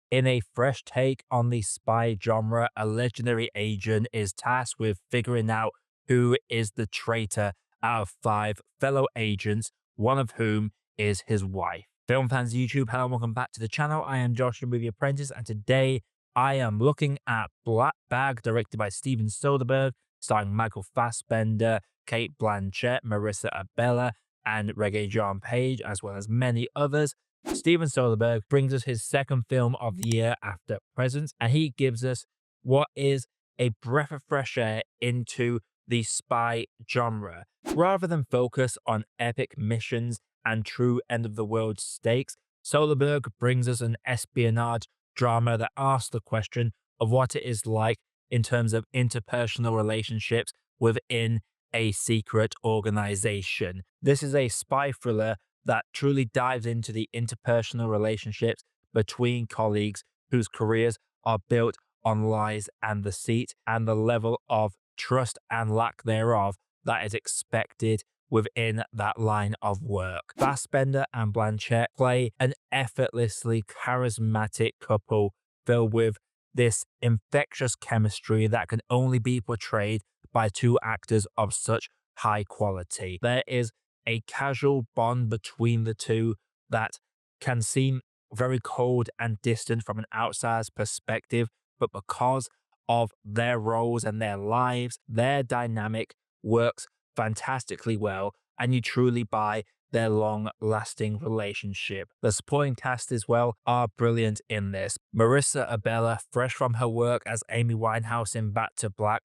In a fresh take on the spy genre, a legendary agent is tasked with figuring out who is the traitor out of five fellow agents, one of whom is his wife. Film fans YouTube, hello and welcome back to the channel. I am Josh, the Movie Apprentice, and today I am looking at Black Bag, directed by Steven Soderbergh, starring Michael Fassbender, Cate Blanchett, Marisa Abela, and Rege, as well as many others. Steven Soderbergh brings us his second film of the year after Presence, and he gives us what is a breath of fresh air into the spy genre. Rather than focus on epic missions and true end-of-the-world stakes, Soderbergh brings us an espionage drama that asks the question of what it is like in terms of interpersonal relationships within a secret organization. This is a spy thriller that truly dives into the interpersonal relationships between colleagues whose careers are built on lies and deceit, and the level of trust and lack thereof that is expected within that line of work. Fassbender and Blanchett play an effortlessly charismatic couple filled with this infectious chemistry that can only be portrayed by two actors of such high quality. There is a casual bond between the two that can seem very cold and distant from an outsider's perspective, but because of their roles and their lives, their dynamic works fantastically well, and you truly buy their long-lasting relationship. The supporting cast as well are brilliant in this. Marisa Abela, fresh from her work as Amy Winehouse in Back to Black,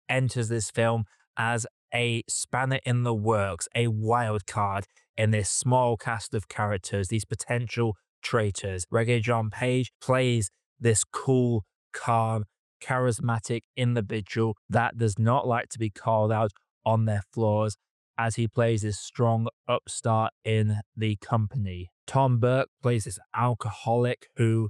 enters this film as a spanner in the works, a wild card in this small cast of characters, these potential traitors. Rege plays this cool, calm, charismatic individual that does not like to be called out on their flaws, as he plays this strong upstart in the company. Tom Burke plays this alcoholic who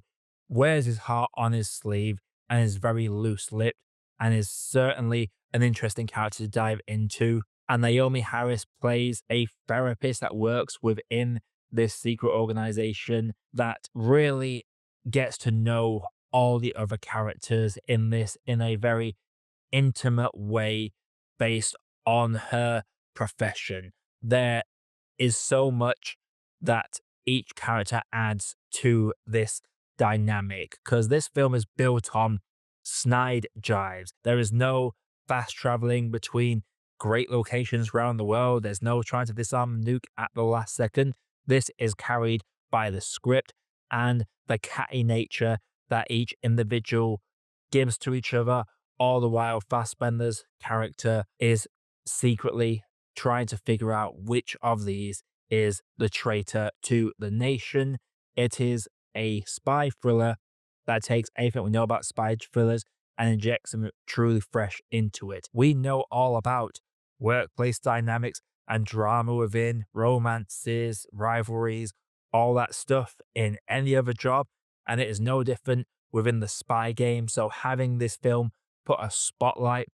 wears his heart on his sleeve and is very loose-lipped, and is certainly an interesting character to dive into. And Naomi Harris plays a therapist that works within this secret organization that really gets to know all the other characters in this in a very intimate way based on her profession. There is so much that each character adds to this dynamic, because this film is built on snide jives. There is no fast traveling between great locations around the world. There's no trying to disarm a nuke at the last second. This is carried by the script and the catty nature that each individual gives to each other, all the while Fassbender's character is secretly trying to figure out which of these is the traitor to the nation. It is a spy thriller that takes everything we know about spy thrillers and injects them truly fresh into it. We know all about workplace dynamics and drama within, romances, rivalries, all that stuff in any other job, and it is no different within the spy game. So having this film put a spotlight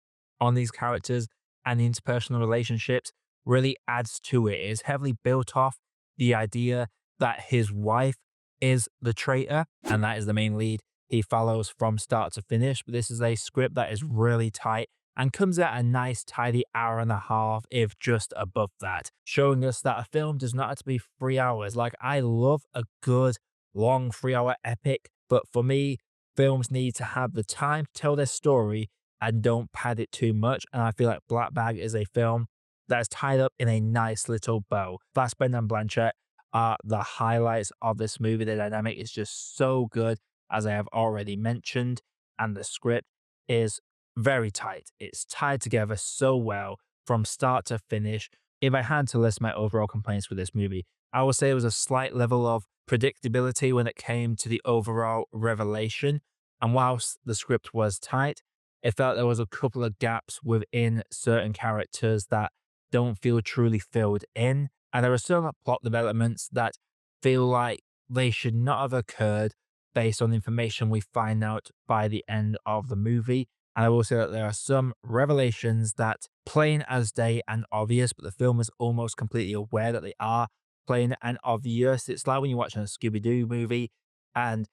on these characters and the interpersonal relationships really adds to it. It is heavily built off the idea that his wife is the traitor, and that is the main lead he follows from start to finish. But this is a script that is really tight and comes at a nice tidy hour and a half, if just above that, showing us that a film does not have to be 3 hours. Like, I love a good long 3 hour epic, but for me, films need to have the time to tell their story and don't pad it too much. And I feel like Black Bag is a film that is tied up in a nice little bow. Fassbender and Blanchett are the highlights of this movie. The dynamic is just so good, as I have already mentioned, and the script is very tight. It's tied together so well from start to finish. If I had to list my overall complaints with this movie, I would say it was a slight level of predictability when it came to the overall revelation. And whilst the script was tight, it felt there was a couple of gaps within certain characters that don't feel truly filled in. And there are some plot developments that feel like they should not have occurred based on the information we find out by the end of the movie. And I will say that there are some revelations that plain as day and obvious, but the film is almost completely aware that they are plain and obvious. It's like when you're watching a Scooby-Doo movie and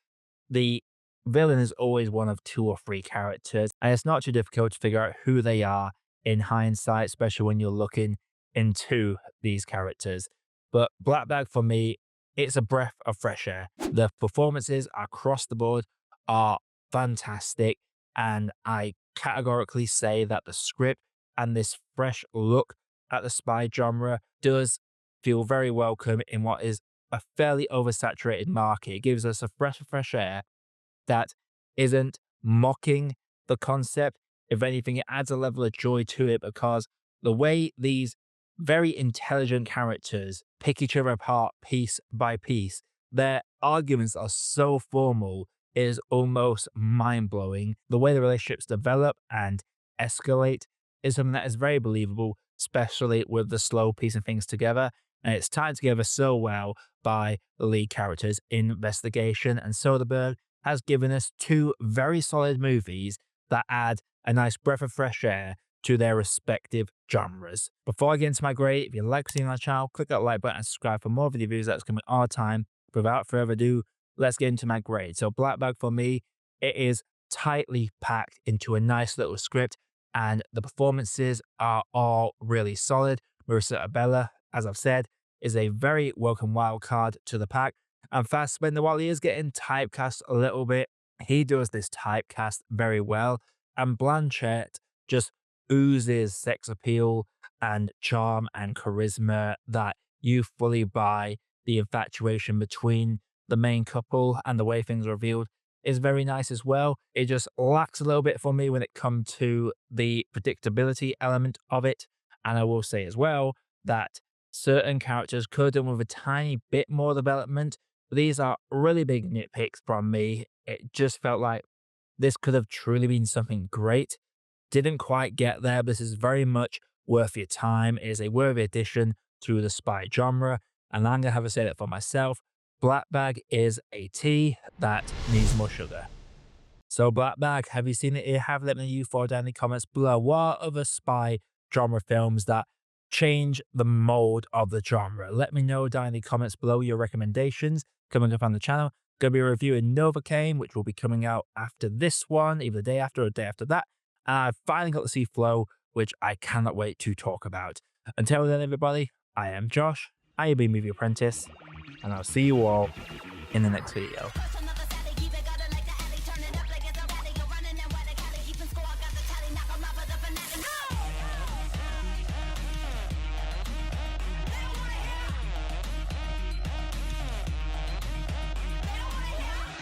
the villain is always one of 2 or 3 characters, and it's not too difficult to figure out who they are in hindsight, especially when you're looking into these characters. But Black Bag for me, it's a breath of fresh air. The performances across the board are fantastic, and I categorically say that the script and this fresh look at the spy genre does feel very welcome in what is a fairly oversaturated market. It gives us a breath of fresh air that isn't mocking the concept. If anything, it adds a level of joy to it because the way these very intelligent characters pick each other apart piece by piece, their arguments are so formal, it is almost mind blowing. The way the relationships develop and escalate is something that is very believable, especially with the slow piecing things together. And it's tied together so well by the lead characters' investigation. And Soderbergh has given us 2 very solid movies that add a nice breath of fresh air to their respective genres. Before I get into my grade, if you like seeing my channel, click that like button and subscribe for more video reviews that's coming all the time. Without further ado, let's get into my grade. So Black Bag for me, it is tightly packed into a nice little script, and the performances are all really solid. Marisa Abela, as I've said, is a very welcome wild card to the pack. And Fassbender, while he is getting typecast a little bit, he does this typecast very well. And Blanchett just oozes sex appeal and charm and charisma that you fully buy. The infatuation between the main couple and the way things are revealed is very nice as well. It just lacks a little bit for me when it comes to the predictability element of it. And I will say as well that certain characters could have done with a tiny bit more development. But these are really big nitpicks from me. It just felt like this could have truly been something great. Didn't quite get there. This is very much worth your time. It is a worthy addition to the spy genre. And I'm going to have to say that for myself. Black Bag is a tea that needs more sugar. So Black Bag, have you seen it? You have, let me know you for down in the comments below. What are other spy genre films that change the mold of the genre? Let me know down in the comments below your recommendations. Coming up on the channel, going to be reviewing Novocaine, which will be coming out after this one, either the day after or the day after that. And I've finally got to see Flow, which I cannot wait to talk about. Until then, everybody, I am Josh, I have been Movie Apprentice, and I'll see you all in the next video.